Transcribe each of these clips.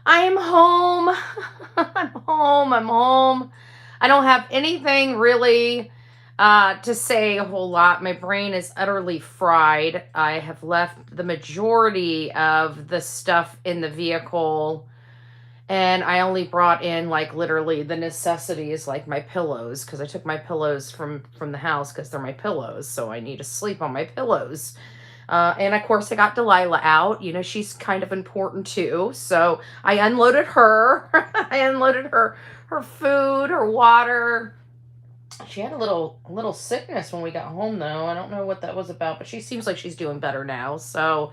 I am home. I'm home. I'm home. I don't have anything really to say a whole lot. My brain is utterly fried. I have left the majority of the stuff in the vehicle, and I only brought in like literally the necessities, like my pillows, because I took my pillows from the house because they're my pillows, so I need to sleep on my pillows. And of course, I got Delilah out. You know, she's kind of important too. So I unloaded her. I unloaded her food, her water. She had a little sickness when we got home, though. I don't know what that was about, but she seems like she's doing better now. So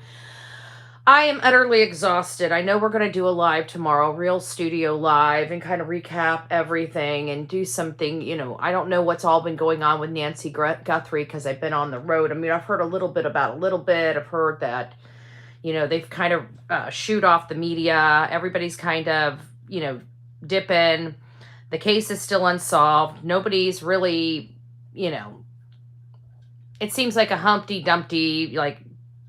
I am utterly exhausted. I know we're going to do a live tomorrow, real studio live, and kind of recap everything and do something. You know, I don't know what's all been going on with Nancy Guthrie because I've been on the road. I mean, I've heard a little bit about a little bit. I've heard that, you know, they've kind of shoot off the media. Everybody's kind of, you know, dipping. The case is still unsolved. Nobody's really, you know, it seems like a Humpty Dumpty, like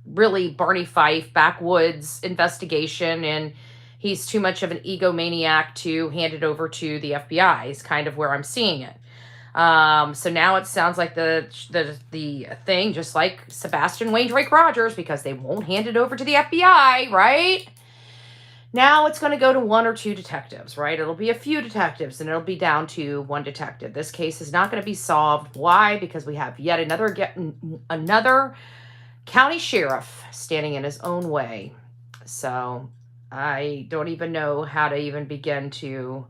really Barney Fife backwoods investigation, and he's too much of an egomaniac to hand it over to the FBI is kind of where I'm seeing it. So now it sounds like the thing, just like Sebastian Wayne Drake Rogers, because they won't hand it over to the FBI, right? Now it's going to go to one or two detectives, right? It'll be a few detectives and it'll be down to one detective. This case is not going to be solved. Why? Because we have yet another county sheriff standing in his own way. So I don't even know how to even begin to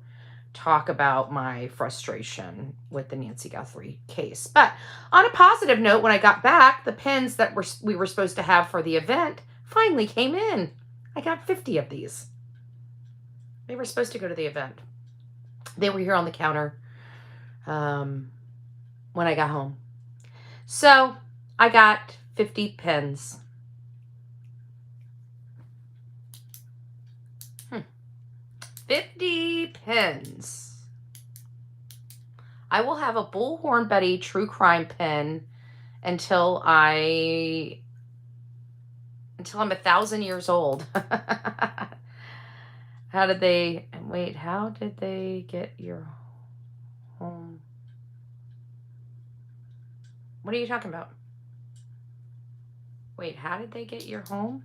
talk about my frustration with the Nancy Guthrie case. But on a positive note, when I got back, the pins that we were supposed to have for the event finally came in. I got 50 of these. They were supposed to go to the event. They were here on the counter when I got home. So I got 50 pins. 50 pins. I will have a Bullhorn Betty true crime pin until I'm 1,000 years old. How did they get your home? What are you talking about? Wait, how did they get your home?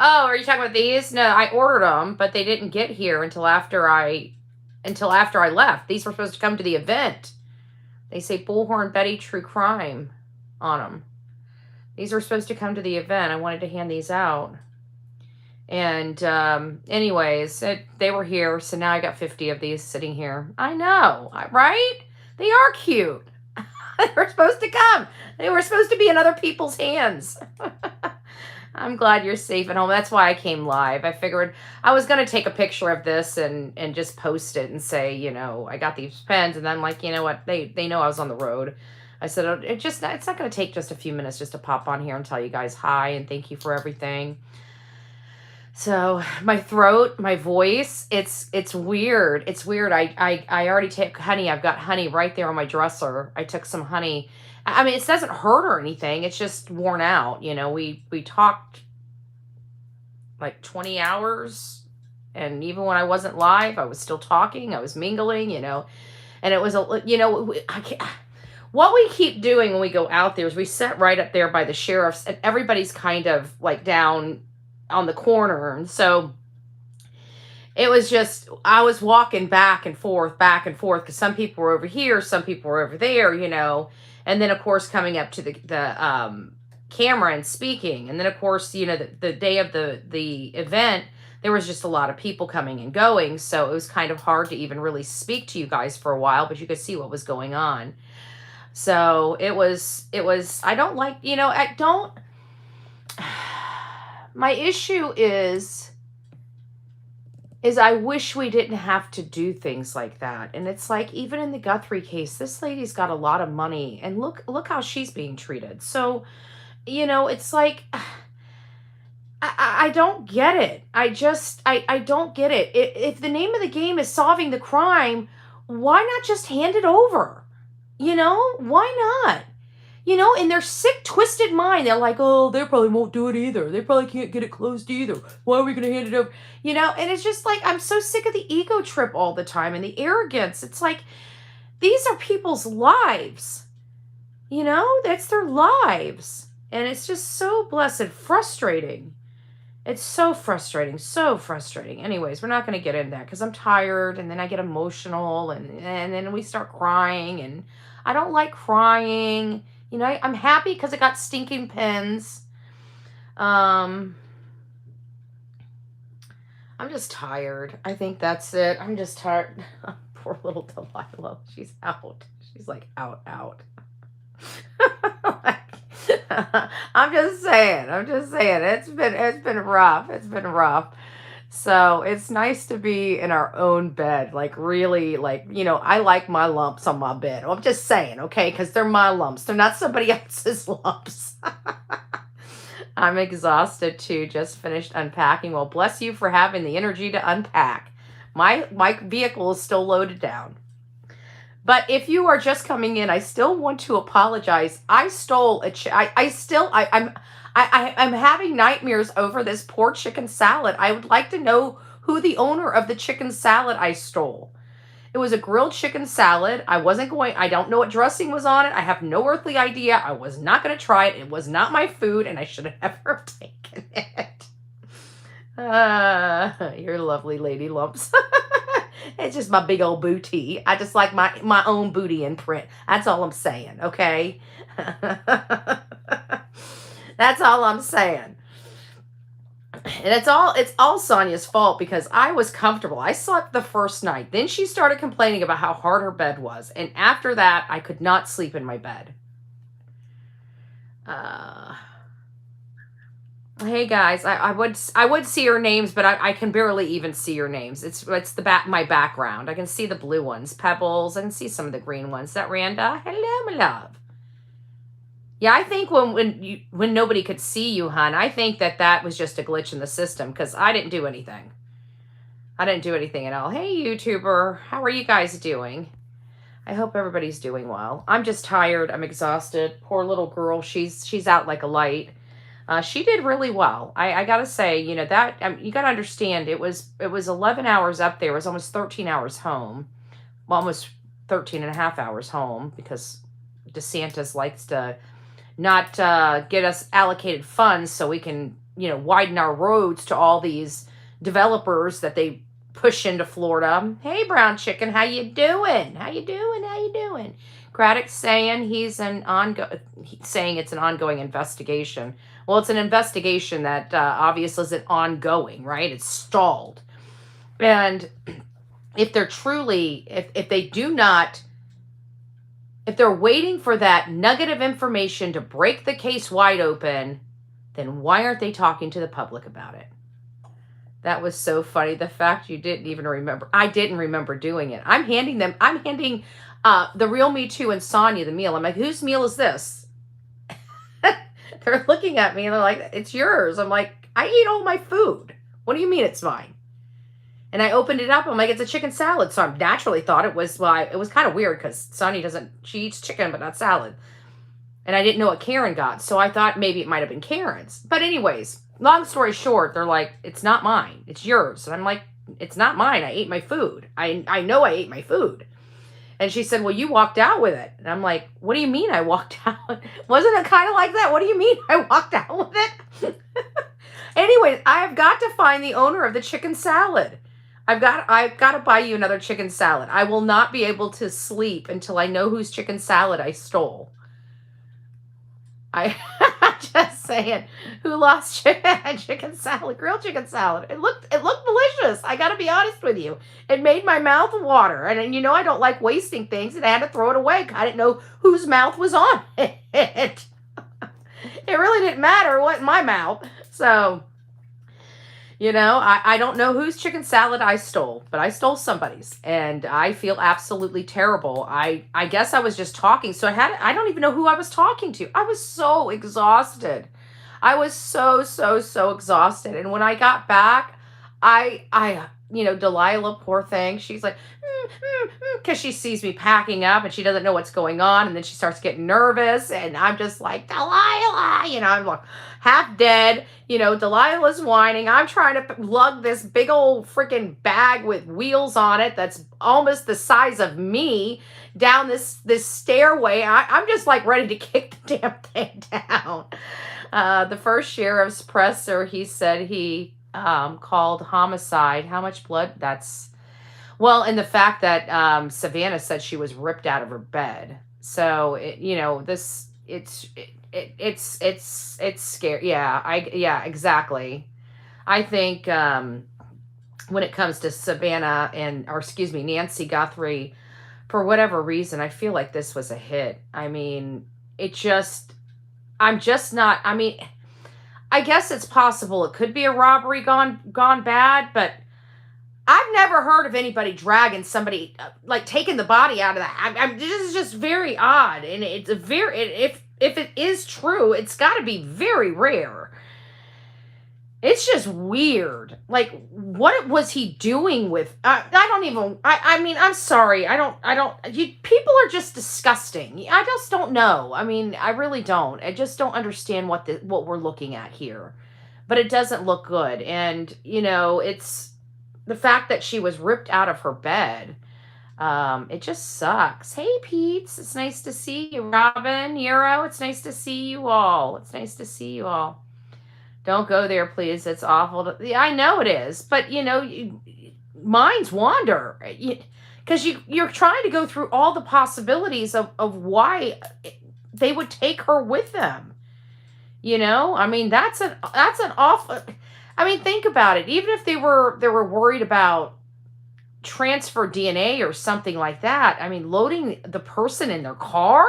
Oh, are you talking about these? No, I ordered them, but they didn't get here until after I left. These were supposed to come to the event. They say Bullhorn Betty True Crime on them. These were supposed to come to the event. I wanted to hand these out. And anyways, they were here, so now I got 50 of these sitting here. I know, right? They are cute. They were supposed to come. They were supposed to be in other people's hands. I'm glad you're safe at home. That's why I came live. I figured I was going to take a picture of this and just post it and say, you know, I got these pens. And then like, you know what? They know I was on the road. I said, it's not going to take just a few minutes just to pop on here and tell you guys hi and thank you for everything. So my throat, my voice, it's weird. It's weird. I already take honey. I've got honey right there on my dresser. I took some honey. I mean, it doesn't hurt or anything. It's just worn out. You know, we talked like 20 hours, and even when I wasn't live, I was still talking. I was mingling, you know, and it was what we keep doing when we go out there is we sit right up there by the sheriff's, and everybody's kind of like down on the corner. And so it was just, I was walking back and forth, because some people were over here, some people were over there, you know. And then, of course, coming up to the camera and speaking. And then, of course, you know, the day of the event, there was just a lot of people coming and going. So it was kind of hard to even really speak to you guys for a while, but you could see what was going on. So it was, I don't like, you know, my issue is I wish we didn't have to do things like that. And it's like, even in the Guthrie case, this lady's got a lot of money, and look how she's being treated. So, you know, it's like, I don't get it. I don't get it. If the name of the game is solving the crime, why not just hand it over? You know, why not? in their sick, twisted mind, they're like, oh, they probably won't do it either. They probably can't get it closed either. Why are we going to hand it over? And it's just like, I'm so sick of the ego trip all the time and the arrogance. It's like, these are people's lives, that's their lives. And it's just so blessed frustrating. It's so frustrating, so frustrating. Anyways, we're not going to get into that because I'm tired and then I get emotional and then we start crying and I don't like crying. I'm happy because I got stinking pins. I'm just tired. I think that's it. I'm just tired. Poor little Delilah. She's out. She's like out. I'm just saying. It's been rough. It's been rough. So it's nice to be in our own bed. Like really, I like my lumps on my bed. I'm just saying, okay, because they're my lumps. They're not somebody else's lumps. I'm exhausted too. Just finished unpacking. Well, bless you for having the energy to unpack. My vehicle is still loaded down. But if you are just coming in, I still want to apologize. I stole I'm having nightmares over this poor chicken salad. I would like to know who the owner of the chicken salad I stole. It was a grilled chicken salad. I don't know what dressing was on it. I have no earthly idea. I was not going to try it. It was not my food and I should have never taken it. You're lovely, lady lumps. It's just my big old booty. I just like my own booty imprint. That's all I'm saying, okay? That's all I'm saying. And it's all Sonia's fault because I was comfortable. I slept the first night. Then she started complaining about how hard her bed was. And after that, I could not sleep in my bed. Hey guys, I would see your names, but I can barely even see your names. It's my background. I can see the blue ones, Pebbles. I can see some of the green ones. Is that Randa? Hello, my love. Yeah, I think when nobody could see you, hon, I think that was just a glitch in the system because I didn't do anything. I didn't do anything at all. Hey, YouTuber, how are you guys doing? I hope everybody's doing well. I'm just tired. I'm exhausted. Poor little girl. She's out like a light. She did really well. I gotta say, you gotta understand, it was 11 hours up there. It was almost 13 hours home. Well, almost 13 and a half hours home because DeSantis likes to not get us allocated funds so we can, widen our roads to all these developers that they push into Florida. Hey, brown chicken, how you doing? How you doing? Craddock's saying it's an ongoing investigation. Well, it's an investigation that obviously isn't ongoing, right? It's stalled. And if they're truly, if they're waiting for that nugget of information to break the case wide open, then why aren't they talking to the public about it? That was so funny. The fact you didn't even remember. I didn't remember doing it. I'm handing the real Me Too and Sonia the meal. I'm like, whose meal is this? They're looking at me and they're like, it's yours. I'm like, I eat all my food. What do you mean it's mine? And I opened it up. I'm like, it's a chicken salad. So I naturally thought it was, it was kind of weird because Sonia she eats chicken, but not salad. And I didn't know what Karen got. So I thought maybe it might have been Karen's. But anyways, long story short, they're like, it's not mine. It's yours. And I'm like, it's not mine. I ate my food. I know I ate my food. And she said, well, you walked out with it. And I'm like, what do you mean I walked out? Wasn't it kind of like that? What do you mean I walked out with it? Anyways, I've got to find the owner of the chicken salad. I've got to buy you another chicken salad. I will not be able to sleep until I know whose chicken salad I stole. I'm just saying, who lost chicken salad, grilled chicken salad? It looked delicious. I got to be honest with you. It made my mouth water. And I don't like wasting things, and I had to throw it away. I didn't know whose mouth was on it. It really didn't matter. It wasn't my mouth. So, I don't know whose chicken salad I stole, but I stole somebody's, and I feel absolutely terrible. I guess I was just talking, so I don't even know who I was talking to. I was so exhausted. I was so exhausted. And when I got back, Delilah, poor thing, she's like, because she sees me packing up and she doesn't know what's going on. And then she starts getting nervous. And I'm just like, Delilah, I'm like half dead. Delilah's whining. I'm trying to lug this big old freaking bag with wheels on it that's almost the size of me down this stairway. I'm just like ready to kick the damn thing down. The first sheriff's presser, he said he called homicide. How much blood? And the fact that Savannah said she was ripped out of her bed. So it's scary. Yeah, exactly. I think when it comes to Savannah Nancy Guthrie, for whatever reason, I feel like this was a hit. I mean, I'm just not. I mean, I guess it's possible it could be a robbery gone bad, but I've never heard of anybody dragging somebody, like taking the body out of that. This is just very odd, and it's if it is true, it's got to be very rare. It's just weird. Like, what was he doing with? I don't even. I mean, I'm sorry. I don't. People are just disgusting. I just don't know. I mean, I really don't. I just don't understand what we're looking at here. But it doesn't look good, and it's the fact that she was ripped out of her bed. It just sucks. Hey, Pete's. It's nice to see you, Robin, Euro. It's nice to see you all. Don't go there, please. It's awful. I know it is, but minds wander because you're trying to go through all the possibilities of why they would take her with them. I mean, that's an awful. I mean, think about it. Even if they were worried about transfer DNA or something like that, I mean, loading the person in their car,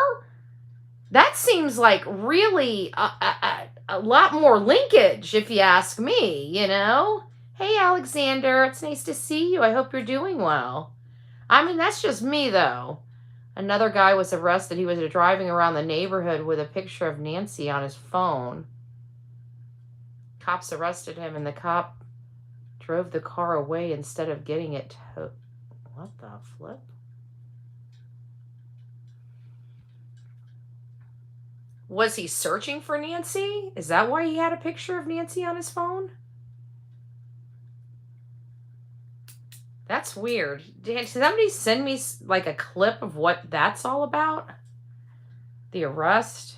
that seems like really a lot more linkage, if you ask me, Hey, Alexander, it's nice to see you. I hope you're doing well. I mean, that's just me, though. Another guy was arrested. He was driving around the neighborhood with a picture of Nancy on his phone. Cops arrested him, and the cop drove the car away instead of getting it towed. What the flip? Was he searching for Nancy? Is that why he had a picture of Nancy on his phone? That's weird. Did somebody send me like a clip of what that's all about? The arrest?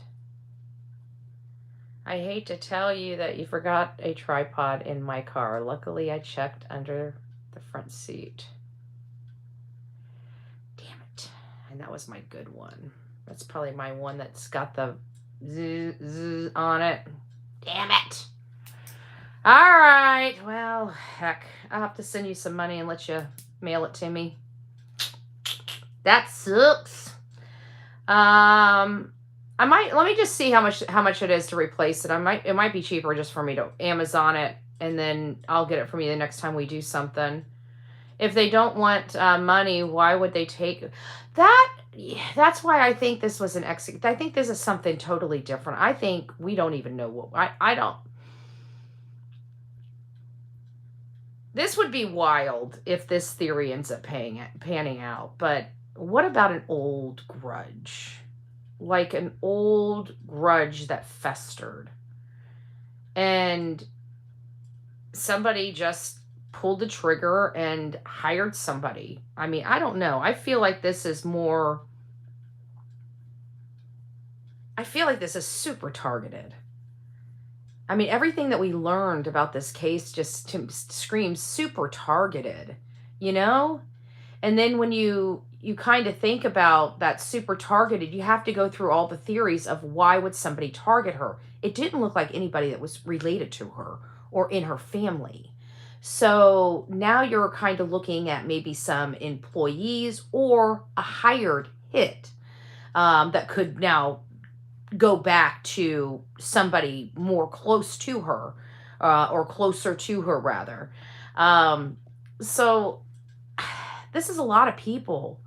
I hate to tell you that you forgot a tripod in my car. Luckily, I checked under the front seat. Damn it. And that was my good one. That's probably my one that's got the zzz on it. Damn it. All right. Well, heck. I'll have to send you some money and let you mail it to me. That sucks. Let me just see how much it is to replace it. It might be cheaper just for me to Amazon it, and then I'll get it from you the next time we do something. If they don't want money, why would they take that? That's why I think this was an exit. I think this is something totally different. I think we don't even know what I don't. This would be wild if this theory ends up panning out. But what about an old grudge? Like an old grudge that festered. And somebody just pulled the trigger and hired somebody. I mean, I don't know. I feel like this is super targeted. I mean, everything that we learned about this case just screams super targeted, And then when you kind of think about that super targeted, you have to go through all the theories of why would somebody target her. It didn't look like anybody that was related to her or in her family. So now you're kind of looking at maybe some employees or a hired hit that could now go back to somebody more close to her or closer to her, rather. So this is a lot of people.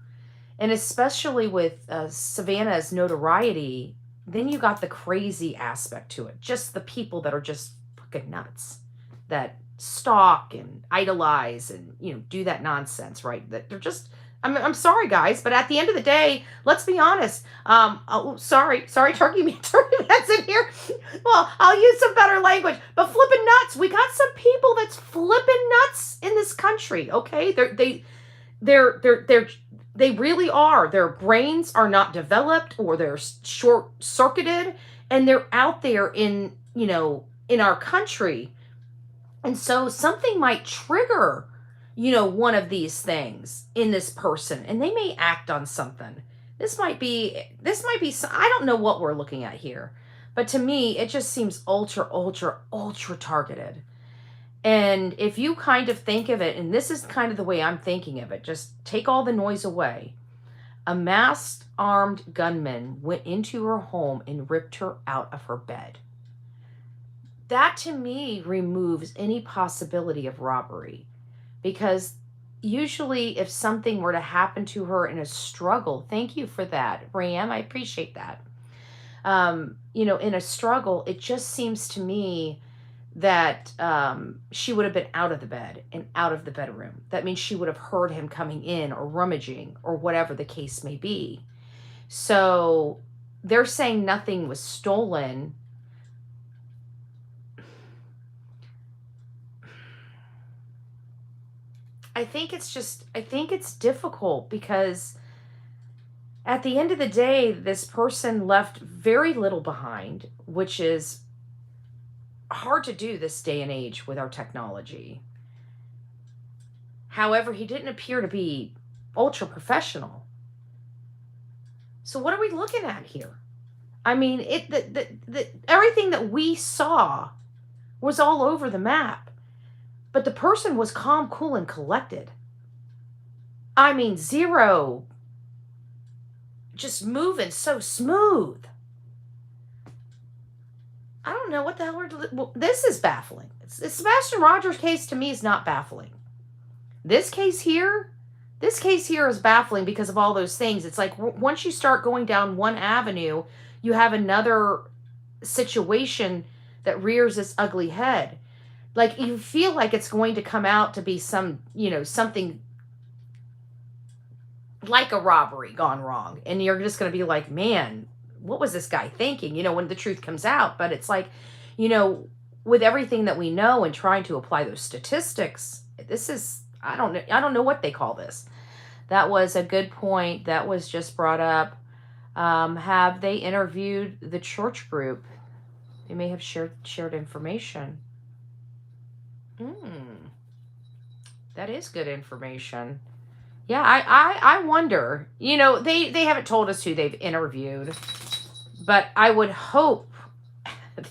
And especially with Savannah's notoriety, then you got the crazy aspect to it. Just the people that are just fucking nuts that stalk and idolize and, do that nonsense, right? That they're just, I'm sorry, guys, but at the end of the day, let's be honest. Oh, sorry, turkey that's in here. Well, I'll use some better language, but flipping nuts. We got some people that's flipping nuts in this country. Okay, they're they really are. Their brains are not developed, or they're short circuited, and they're out there in, in our country. And so something might trigger, one of these things in this person, and they may act on something. I don't know what we're looking at here, but to me, it just seems ultra targeted. And if you kind of think of it, and this is kind of the way I'm thinking of it, just take all the noise away. A masked armed gunman went into her home and ripped her out of her bed. That to me removes any possibility of robbery, because usually if something were to happen to her in a struggle, thank you for that, Ram, I appreciate that. In a struggle, it just seems to me that she would have been out of the bed and out of the bedroom. That means she would have heard him coming in or rummaging or whatever the case may be. So they're saying nothing was stolen. I think it's difficult, because at the end of the day, this person left very little behind, which is hard to do this day and age with our technology. However, he didn't appear to be ultra professional. So what are we looking at here? I mean, everything that we saw was all over the map. But the person was calm, cool, and collected. I mean, zero. Just moving so smooth. I don't know what the hell this is baffling. Sebastian Rogers' case to me is not baffling. This case here is baffling because of all those things. It's like once you start going down one avenue, you have another situation that rears its ugly head. Like, you feel like it's going to come out to be something like a robbery gone wrong. And you're just going to be like, man, what was this guy thinking, when the truth comes out? But it's like, with everything that we know and trying to apply those statistics, this is, I don't know what they call this. That was a good point that was just brought up. Have they interviewed the church group? They may have shared information. That is good information. Yeah, I wonder. They haven't told us who they've interviewed, but I would hope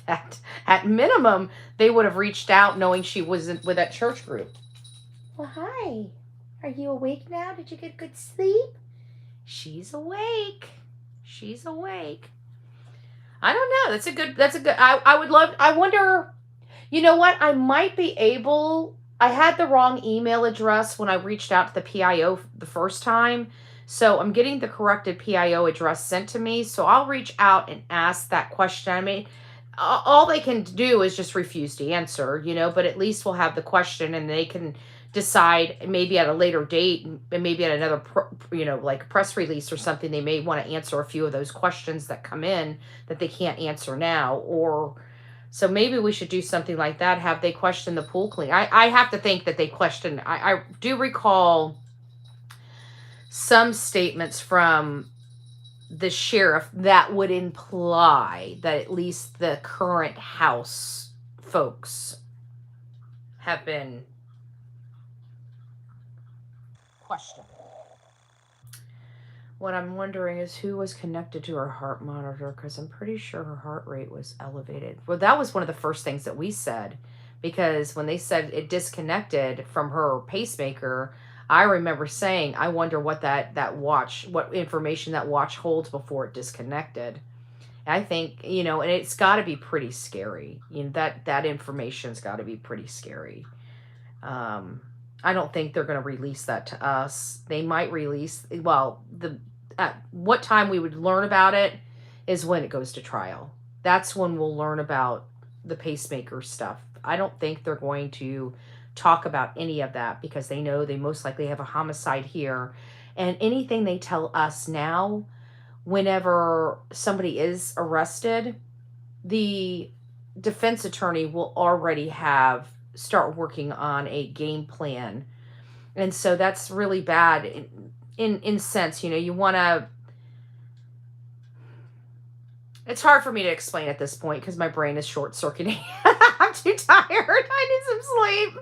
that at minimum they would have reached out knowing she wasn't with that church group. Well, hi. Are you awake now? Did you get good sleep? She's awake. I don't know. That's a good, I wonder. You know what? I might be able. I had the wrong email address when I reached out to the PIO the first time. So I'm getting the corrected PIO address sent to me. So I'll reach out and ask that question. I mean, all they can do is just refuse to answer, but at least we'll have the question and they can decide maybe at a later date and maybe at another, like press release or something. They may want to answer a few of those questions that come in that they can't answer now, or so maybe we should do something like that. Have they question the pool clean? I have to think that they question. I do recall some statements from the sheriff that would imply that at least the current house folks have been questioned. What I'm wondering is who was connected to her heart monitor, because I'm pretty sure her heart rate was elevated. Well, that was one of the first things that we said, because when they said it disconnected from her pacemaker, I remember saying, I wonder what what information that watch holds before it disconnected. I think, and it's got to be pretty scary. That information's got to be pretty scary. I don't think they're going to release that to us. They might release, at what time we would learn about it is when it goes to trial. That's when we'll learn about the pacemaker stuff. I don't think they're going to talk about any of that because they know they most likely have a homicide here. And anything they tell us now, whenever somebody is arrested, the defense attorney will already have start working on a game plan. And so that's really bad in sense, you know, you want to, it's hard for me to explain at this point because my brain is short circuiting. I'm too tired. I need some sleep.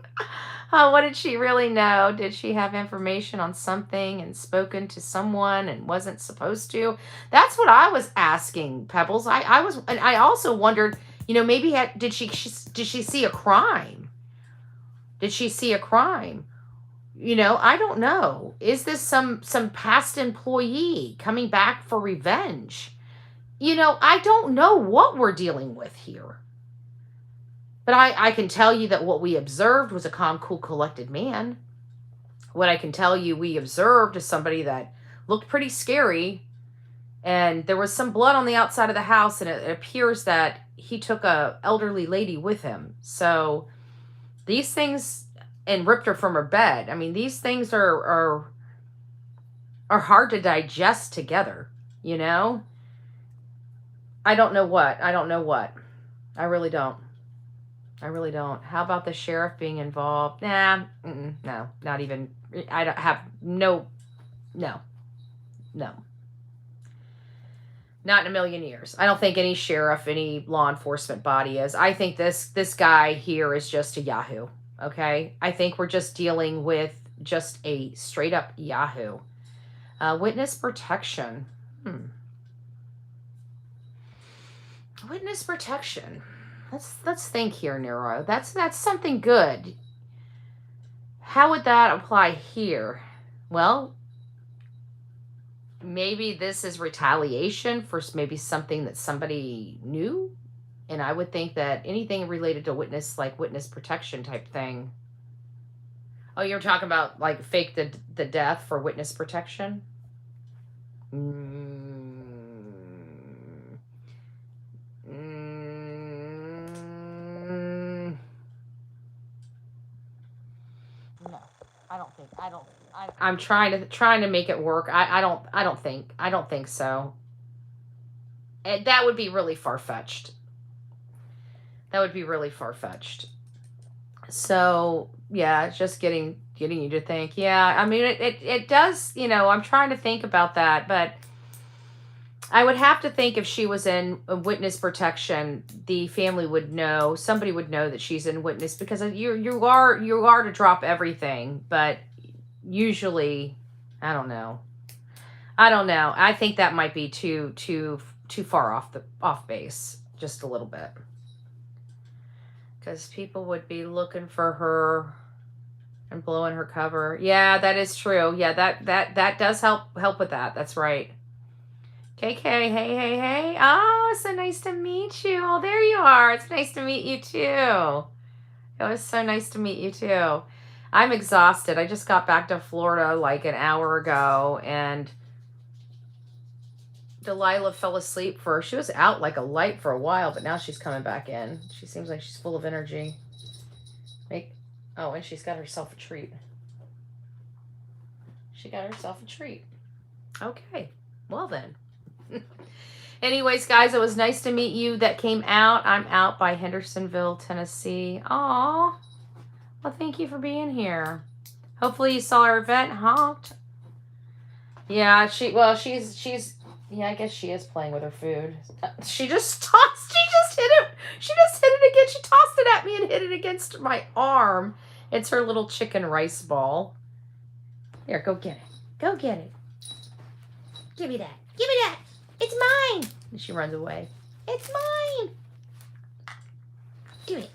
What did she really know? Did she have information on something and spoken to someone and wasn't supposed to? That's what I was asking, Pebbles. I was, and I also wondered, you know, maybe did she see a crime? Did she see a crime? You know, I don't know. Is this some past employee coming back for revenge? You know, I don't know what we're dealing with here. But I can tell you that what we observed was a calm, cool, collected man. What I can tell you we observed is somebody that looked pretty scary. And there was some blood on the outside of the house, and it appears that he took a elderly lady with him. So these things, and ripped her from her bed. I mean, these things are hard to digest together, you know? I don't know what. I really don't. How about the sheriff being involved? Nah, no, not even. I don't have no. Not in a million years. I don't think any sheriff, any law enforcement body is. I think this guy here is just a Yahoo. Okay, I think we're just dealing with just a straight up Yahoo. Witness protection. Witness protection. Let's think here, Nero. That's something good. How would that apply here? Well, maybe this is retaliation for maybe something that somebody knew. And I would think that anything related to witness, like witness protection type thing. Oh, you're talking about like fake the death for witness protection? No, I'm trying to make it work. I don't think so. And that would be really far-fetched. So, yeah, it's just getting you to think. Yeah, I mean, it does, you know, I'm trying to think about that, but I would have to think if she was in witness protection, the family would know, somebody would know that she's in witness, because you are to drop everything, but usually, I don't know. I think that might be too far off base, just a little bit. Because people would be looking for her and blowing her cover. Yeah, that is true. Yeah, that does help with that. That's right. KK, hey. Oh, it's so nice to meet you. Oh, there you are. It's nice to meet you too. It was so nice to meet you too. I'm exhausted. I just got back to Florida like an hour ago, and Delilah fell asleep she was out like a light for a while, but now she's coming back in. She seems like she's full of energy. And she's got herself a treat. Okay. Well then. Anyways, guys, it was nice to meet you that came out. I'm out by Hendersonville, Tennessee. Aw. Well, thank you for being here. Hopefully you saw our event. Honked. Yeah, she's yeah, I guess she is playing with her food. She just hit it. She just hit it again. She tossed it at me and hit it against my arm. It's her little chicken rice ball. Here, go get it. Give me that. It's mine. And she runs away. It's mine. Give it.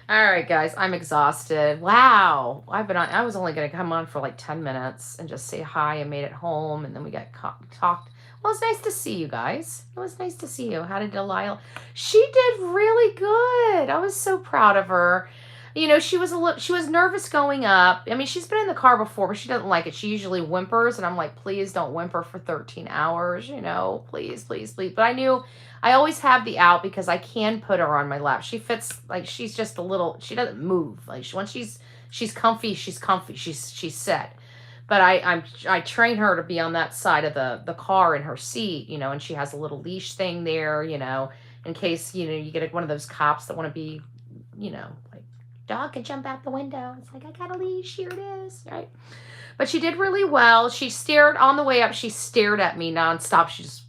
All right, guys, I'm exhausted. Wow. I was only going to come on for like 10 minutes and just say hi. I made it home, and then we got talked. Well, it's nice to see you guys. It was nice to see you. How did Delilah? She did really good. I was so proud of her. she was nervous going up. I mean, she's been in the car before, but she doesn't like it. She usually whimpers, and I'm like, please don't whimper for 13 hours, please, please, please. But I knew I always have the out because I can put her on my lap. She fits, like, she's just a little, she doesn't move. Like, once she's comfy, she's comfy. She's set. But I train her to be on that side of the car in her seat, and she has a little leash thing there, in case, you get one of those cops that want to be, like, dog can jump out the window. It's like, I got a leash, here it is, right? But she did really well. She stared on the way up. She stared at me nonstop. She just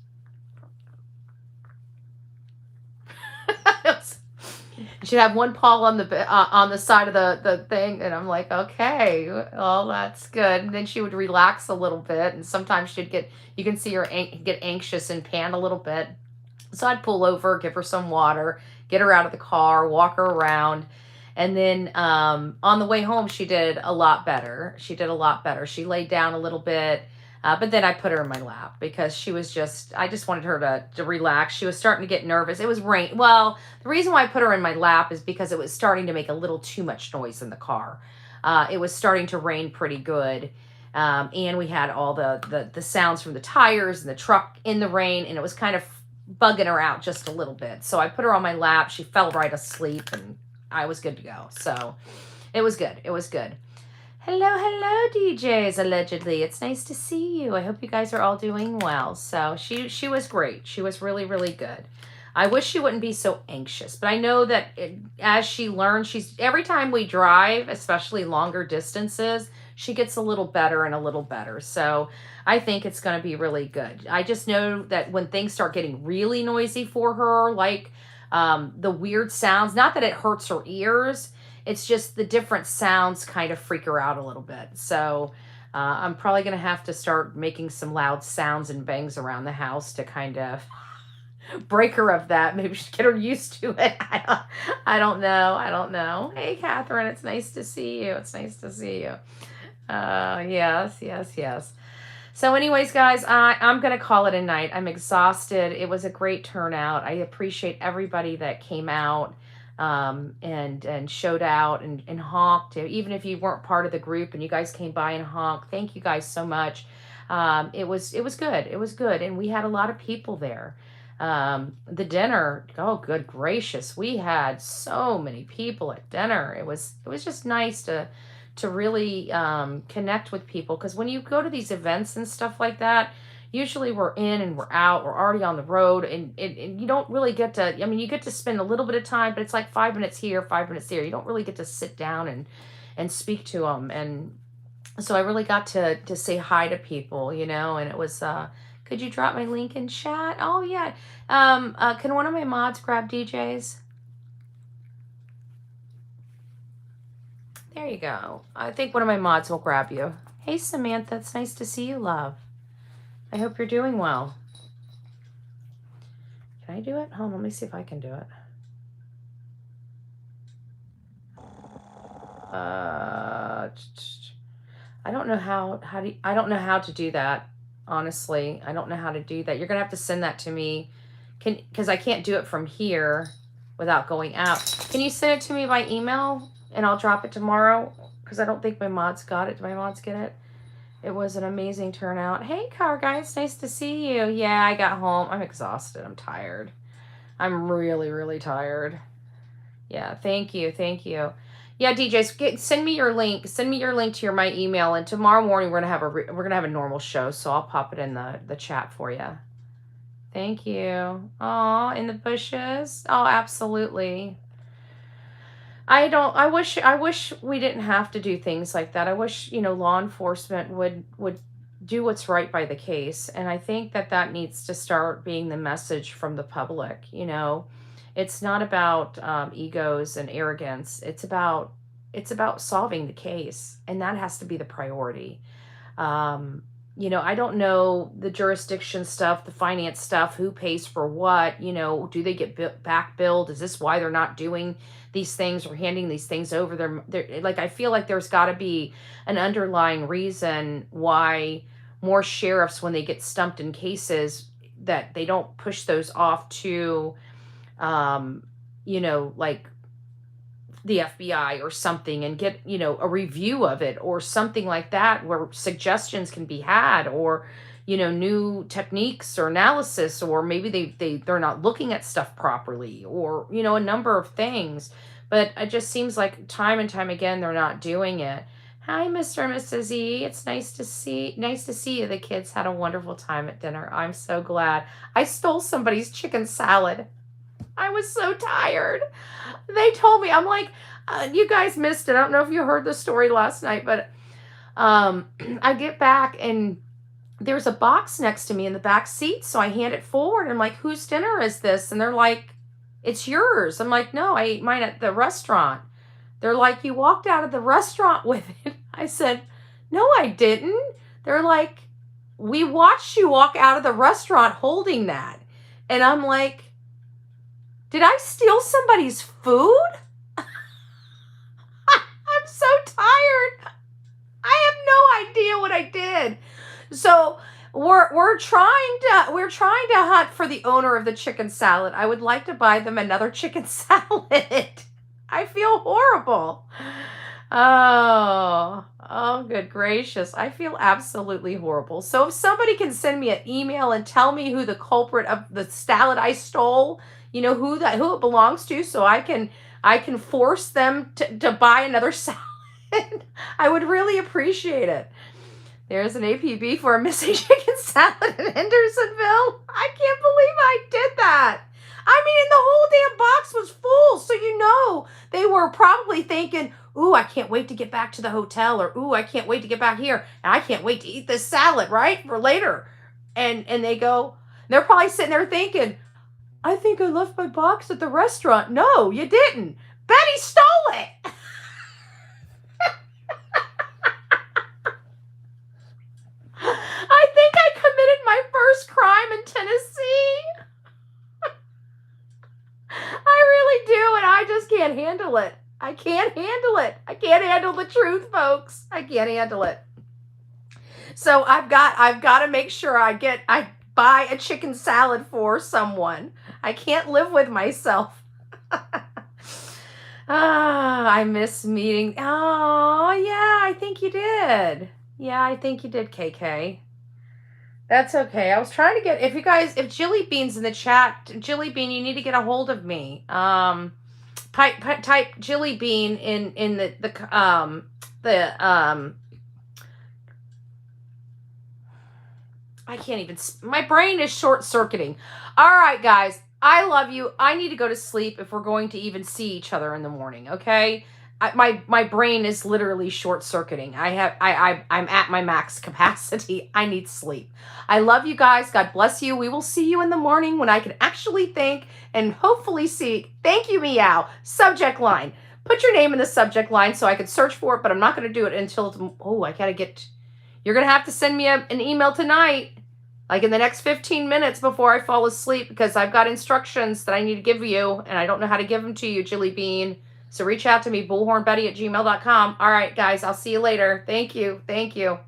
she'd have one paw on the side of the thing, and I'm like, okay, well, that's good. And then she would relax a little bit, and sometimes you can see her get anxious and pant a little bit. So I'd pull over, give her some water, get her out of the car, walk her around. And then on the way home, she did a lot better. She laid down a little bit, but then I put her in my lap because I just wanted her to relax. She was starting to get nervous. It was rain. Well, the reason why I put her in my lap is because it was starting to make a little too much noise in the car. It was starting to rain pretty good. And we had all the sounds from the tires and the truck in the rain, and it was kind of bugging her out just a little bit. So I put her on my lap. She fell right asleep, and I was good to go. So it was good. Hello, DJs, allegedly. It's nice to see you. I hope you guys are all doing well. So she was great. She was really, really good. I wish she wouldn't be so anxious, but I know that as she learns, every time we drive, especially longer distances, she gets a little better and a little better. So I think it's going to be really good. I just know that when things start getting really noisy for her, like the weird sounds, not that it hurts her ears, it's just the different sounds kind of freak her out a little bit. So I'm probably going to have to start making some loud sounds and bangs around the house to kind of break her of that. Maybe she'll get her used to it. I don't know. Hey, Catherine, it's nice to see you. Yes. So anyways, guys, I'm going to call it a night. I'm exhausted. It was a great turnout. I appreciate everybody that came out and showed out and honked. Even if you weren't part of the group and you guys came by and honked, thank you guys so much. It was good. It was good. And we had a lot of people there. The dinner, oh, good gracious. We had so many people at dinner. It was just nice to really connect with people, because when you go to these events and stuff like that, usually we're in and we're out, we're already on the road, and you don't really get to, I mean, you get to spend a little bit of time, but it's like 5 minutes here, 5 minutes there. You don't really get to sit down and speak to them. And so I really got to say hi to people, and it was, could you drop my link in chat? Oh yeah. Can one of my mods grab DJs? There you go. I think one of my mods will grab you. Hey, Samantha, it's nice to see you, love. I hope you're doing well. Can I do it? Hold on, let me see if I can do it. I don't know I don't know how to do that. Honestly, I don't know how to do that. You're gonna have to send that to me, because I can't do it from here without going out. Can you send it to me by email? And I'll drop it tomorrow, because I don't think my mods got it. Did my mods get it? It was an amazing turnout. Hey, car guys, nice to see you. Yeah, I got home. I'm exhausted. I'm tired. I'm really, really tired. Yeah, thank you. Yeah, DJs, send me your link. Send me your link to my email, and tomorrow morning we're gonna have a normal show. So I'll pop it in the chat for you. Thank you. Oh, in the bushes. Oh, absolutely. I wish we didn't have to do things like that. I wish, law enforcement would do what's right by the case. And I think that needs to start being the message from the public. It's not about egos and arrogance. It's about solving the case. And that has to be the priority. I don't know the jurisdiction stuff, the finance stuff, who pays for what, do they get back billed? Is this why they're not doing these things or handing these things over? They're like, I feel like there's got to be an underlying reason why more sheriffs, when they get stumped in cases, that they don't push those off to, like the FBI or something and get, a review of it or something like that where suggestions can be had, or, new techniques or analysis, or maybe they're not looking at stuff properly, or, a number of things. But it just seems like time and time again they're not doing it. Hi, Mr. and Mrs. E. It's nice to see you. The kids had a wonderful time at dinner. I'm so glad. I stole somebody's chicken salad. I was so tired. They told me, I'm like, you guys missed it. I don't know if you heard the story last night, but I get back and there's a box next to me in the back seat. So I hand it forward. I'm like, whose dinner is this? And they're like, it's yours. I'm like, no, I ate mine at the restaurant. They're like, you walked out of the restaurant with it. I said, no, I didn't. They're like, we watched you walk out of the restaurant holding that. And I'm like, did I steal somebody's food? I'm so tired. I have no idea what I did. So we're trying to hunt for the owner of the chicken salad. I would like to buy them another chicken salad. I feel horrible. Oh, good gracious. I feel absolutely horrible. So if somebody can send me an email and tell me who the culprit of the salad I stole, who it belongs to, so I can force them to buy another salad, I would really appreciate it. There's an APB for a missing chicken salad in Hendersonville. I can't believe I did that. I mean, and the whole damn box was full. So, they were probably thinking, ooh, I can't wait to get back to the hotel, or ooh, I can't wait to get back here. And I can't wait to eat this salad, right? For later. And they're probably sitting there thinking, I think I left my box at the restaurant. No, you didn't. Betty stole it. I think I committed my first crime in Tennessee. I really do, and I just can't handle it. I can't handle it. I can't handle the truth, folks. I can't handle it. So I've got to make sure I buy a chicken salad for someone. I can't live with myself. I miss meeting. Oh, yeah, I think you did. Yeah, I think you did, KK. That's okay. I was trying to get, if Jilly Bean's in the chat, Jilly Bean, you need to get a hold of me. Type Jilly Bean in I can't even, my brain is short circuiting. All right, guys, I love you. I need to go to sleep if we're going to even see each other in the morning. Okay. My brain is literally short circuiting. I'm at my max capacity. I need sleep. I love you guys. God bless you. We will see you in the morning when I can actually think and hopefully see. Thank you, meow. Subject line. Put your name in the subject line so I can search for it, but I'm not going to do it until, you're going to have to send me an email tonight, like in the next 15 minutes before I fall asleep, because I've got instructions that I need to give you, and I don't know how to give them to you, Jilly Bean. So reach out to me, bullhornbetty@gmail.com. All right, guys, I'll see you later. Thank you. Thank you.